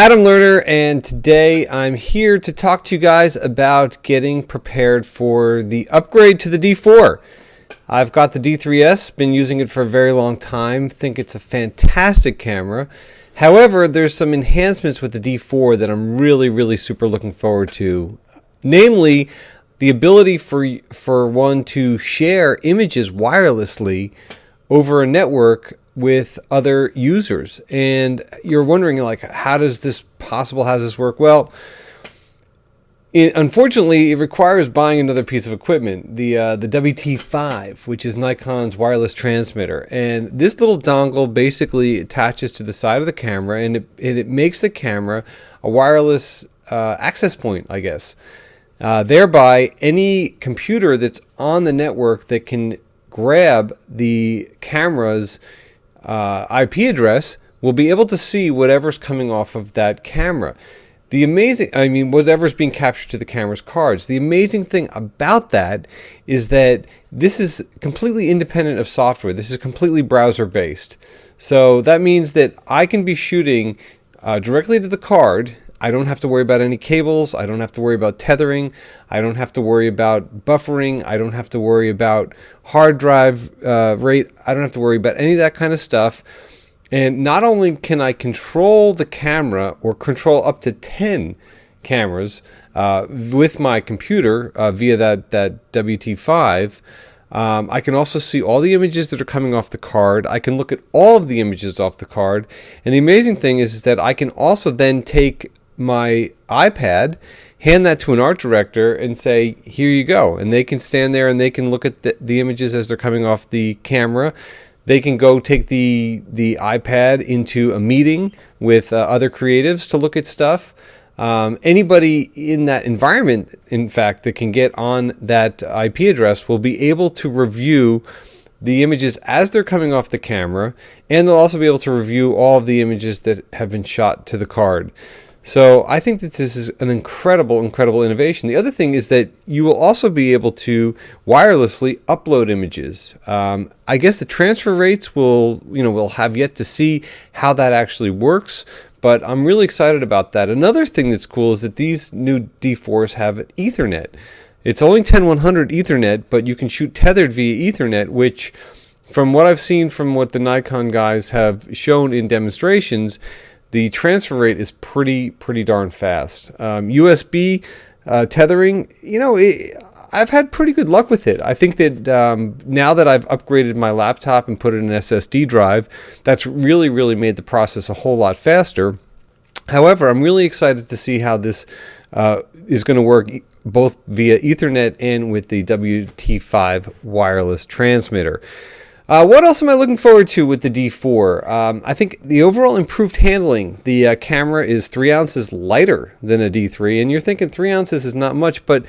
Adam Lerner, and today I'm here to talk to you guys about getting prepared for the upgrade to the D4. I've got the D3s, been using it for a very long time, think it's a fantastic camera. However, there's some enhancements with the D4 that I'm really super looking forward to. Namely, the ability for one to share images wirelessly over a network with other users. And you're wondering, like, how does this possible? How does this work? Well, unfortunately, it requires buying another piece of equipment, the WT5, which is Nikon's wireless transmitter. And this little dongle basically attaches to the side of the camera, and it makes the camera a wireless access point, I guess. Thereby, any computer that's on the network that can grab the camera's IP address will be able to see whatever's coming off of that camera. Whatever's being captured to the camera's cards. The amazing thing about that is that this is completely independent of software. This is completely browser based. So that means that I can be shooting directly to the card. I don't have to worry about any cables. I don't have to worry about tethering. I don't have to worry about buffering. I don't have to worry about hard drive rate. I don't have to worry about any of that kind of stuff. And not only can I control the camera or control up to 10 cameras with my computer via that WT5, I can also see all the images that are coming off the card. I can look at all of the images off the card. And the amazing thing is that I can also then take my iPad, hand that to an art director and say, here you go. And they can stand there and they can look at the images as they're coming off the camera. They can go take the iPad into a meeting with other creatives to look at stuff. Anybody in that environment, in fact, that can get on that IP address will be able to review the images as they're coming off the camera, and they'll also be able to review all of the images that have been shot to the card. So I think that this is an incredible innovation. The other thing is that you will also be able to wirelessly upload images. I guess the transfer rates we'll have yet to see how that actually works, but I'm really excited about that. Another thing that's cool is that these new D4s have Ethernet. It's only 10100 Ethernet, but you can shoot tethered via Ethernet, which, from what I've seen from what the Nikon guys have shown in demonstrations, the transfer rate is pretty darn fast. USB tethering, I've had pretty good luck with it. I think that now that I've upgraded my laptop and put in an SSD drive, that's really made the process a whole lot faster. However, I'm really excited to see how this is going to work both via Ethernet and with the WT5 wireless transmitter. What else am I looking forward to with the D4? I think the overall improved handling. The camera is 3 ounces lighter than a D3, and you're thinking 3 ounces is not much, but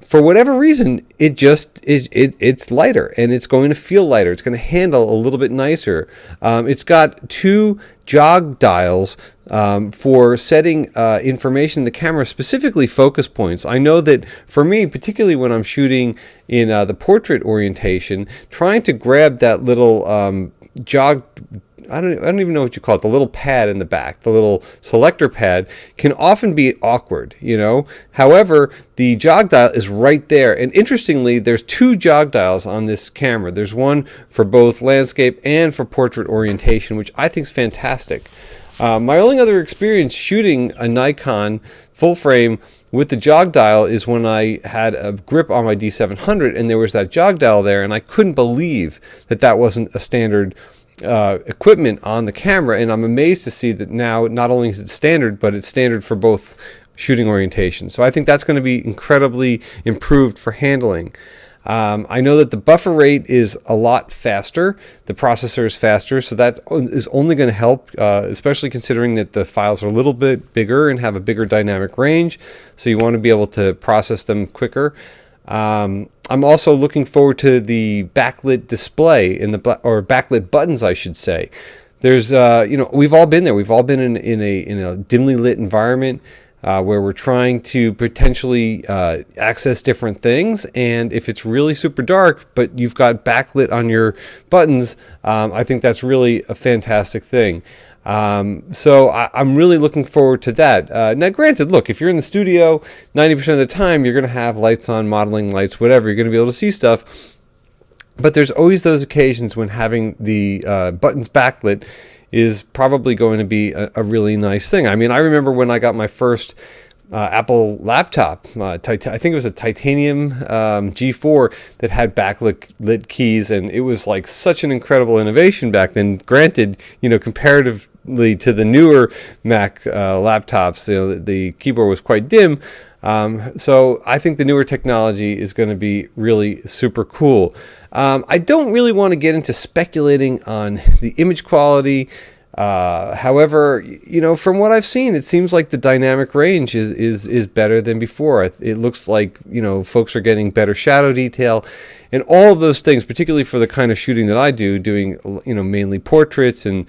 for whatever reason, it just it's lighter, and it's going to feel lighter. It's going to handle a little bit nicer. It's got 2 jog dials for setting information in the camera, specifically focus points. I know that for me, particularly when I'm shooting in the portrait orientation, trying to grab that little jog, I don't even know what you call it, the little pad in the back, the little selector pad, can often be awkward, However, the jog dial is right there. And interestingly, there's 2 jog dials on this camera. There's one for both landscape and for portrait orientation, which I think is fantastic. My only other experience shooting a Nikon full frame with the jog dial is when I had a grip on my D700 and there was that jog dial there, and I couldn't believe that wasn't a standard equipment on the camera. And I'm amazed to see that now not only is it standard, but it's standard for both shooting orientations. So I think that's going to be incredibly improved for handling. I know that the buffer rate is a lot faster. The processor is faster, so that is only going to help, especially considering that the files are a little bit bigger and have a bigger dynamic range. So you want to be able to process them quicker. I'm also looking forward to the backlit display or backlit buttons, I should say. There's, we've all been there. We've all been in a dimly lit environment where we're trying to potentially access different things. And if it's really super dark, but you've got backlit on your buttons, I think that's really a fantastic thing. So I'm really looking forward to that. Now, granted, look, if you're in the studio, 90% of the time, you're going to have lights on, modeling lights, whatever. You're going to be able to see stuff. But there's always those occasions when having the buttons backlit is probably going to be a really nice thing. I mean, I remember when I got my first Apple laptop, I think it was a titanium G4 that had backlit keys, and it was like such an incredible innovation back then. Granted, comparatively to the newer Mac laptops, the keyboard was quite dim. So I think the newer technology is going to be really super cool. I don't really want to get into speculating on the image quality. However, from what I've seen, it seems like the dynamic range is better than before. It looks like, folks are getting better shadow detail and all of those things, particularly for the kind of shooting that I do, doing, mainly portraits and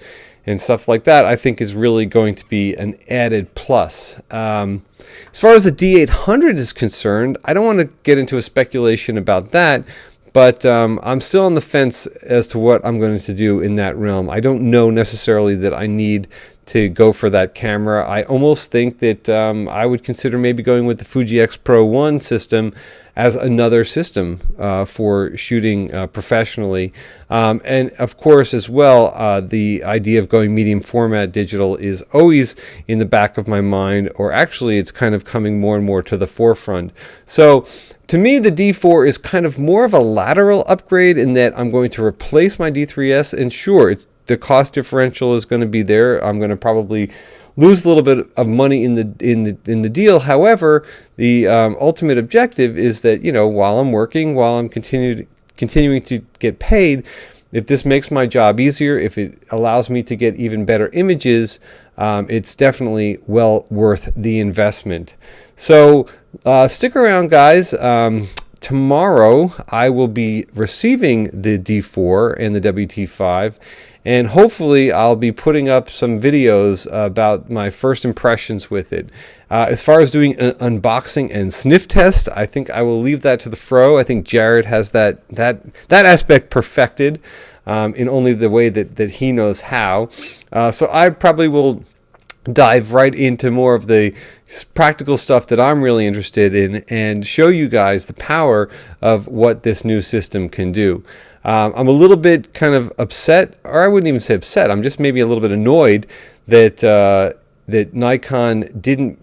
stuff like that, I think is really going to be an added plus. As far as the D800 is concerned, I don't want to get into a speculation about that, but I'm still on the fence as to what I'm going to do in that realm. I don't know necessarily that I need to go for that camera. I almost think that I would consider maybe going with the Fuji X Pro 1 system as another system for shooting professionally. And of course, as well, the idea of going medium format digital is always in the back of my mind, or actually it's kind of coming more and more to the forefront. So to me, the D4 is kind of more of a lateral upgrade in that I'm going to replace my D3s, and sure, the cost differential is going to be there. I'm going to probably lose a little bit of money in the deal. However, the ultimate objective is that, while I'm working, while I'm continuing to get paid, if this makes my job easier, if it allows me to get even better images, it's definitely well worth the investment. So stick around, guys. Tomorrow I will be receiving the D4 and the WT5, and hopefully I'll be putting up some videos about my first impressions with it. As far as doing an unboxing and sniff test, I think I will leave that to the Fro. I think Jared has that aspect perfected in only the way that he knows how. So I probably will dive right into more of the practical stuff that I'm really interested in and show you guys the power of what this new system can do. I'm a little bit kind of upset, or I wouldn't even say upset, I'm just maybe a little bit annoyed that that Nikon didn't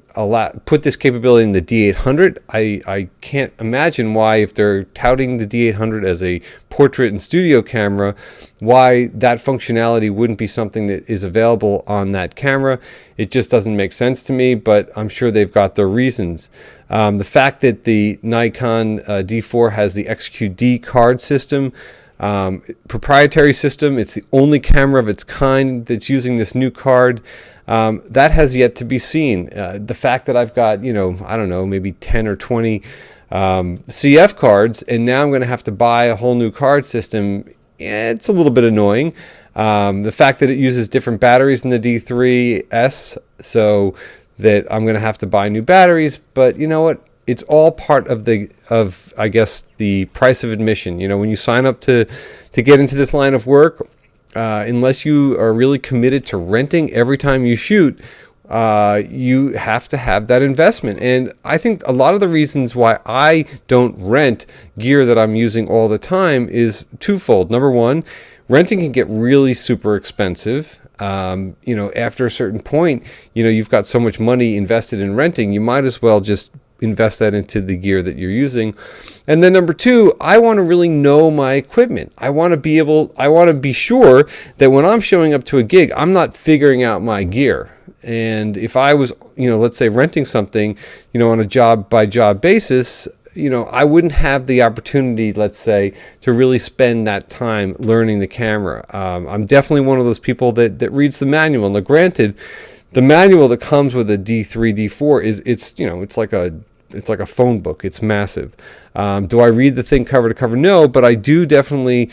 put this capability in the D800. I can't imagine why, if they're touting the D800 as a portrait and studio camera, why that functionality wouldn't be something that is available on that camera. It just doesn't make sense to me, but I'm sure they've got their reasons. The fact that the Nikon D4 has the XQD card system, proprietary system, it's the only camera of its kind that's using this new card. That has yet to be seen. The fact that I've got, I don't know, maybe 10 or 20 CF cards, and now I'm going to have to buy a whole new card system, it's a little bit annoying. The fact that it uses different batteries in the D3s, so that I'm going to have to buy new batteries, but you know what? It's all part of I guess, the price of admission. When you sign up to get into this line of work, unless you are really committed to renting every time you shoot, you have to have that investment. And I think a lot of the reasons why I don't rent gear that I'm using all the time is twofold. Number one, renting can get really super expensive. After a certain point, you've got so much money invested in renting, you might as well just invest that into the gear that you're using. And then number two, I want to really know my equipment. I want to be sure that when I'm showing up to a gig, I'm not figuring out my gear. And if I was, let's say renting something, on a job by job basis, I wouldn't have the opportunity, let's say, to really spend that time learning the camera. I'm definitely one of those people that reads the manual. Now, granted, the manual that comes with a D3, D4 it's like a phone book. It's massive. Do I read the thing cover to cover? No, but I do definitely,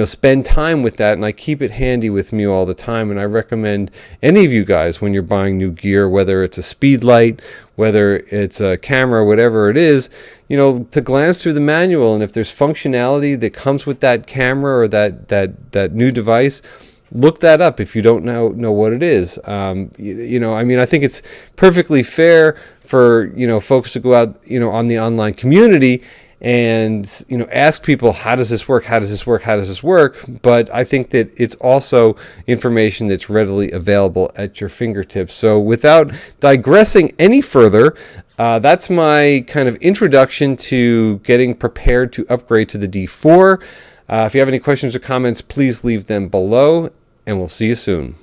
spend time with that, and I keep it handy with me all the time. And I recommend any of you guys, when you're buying new gear, whether it's a speed light, whether it's a camera, whatever it is, to glance through the manual. And if there's functionality that comes with that camera or that new device, look that up if you don't know what it is. You know, I mean, I think it's perfectly fair for, you know, folks to go out, you know, on the online community and, you know, ask people, how does this work? How does this work? How does this work? But I think that it's also information that's readily available at your fingertips. So without digressing any further, that's my kind of introduction to getting prepared to upgrade to the D4. If you have any questions or comments, please leave them below, and we'll see you soon.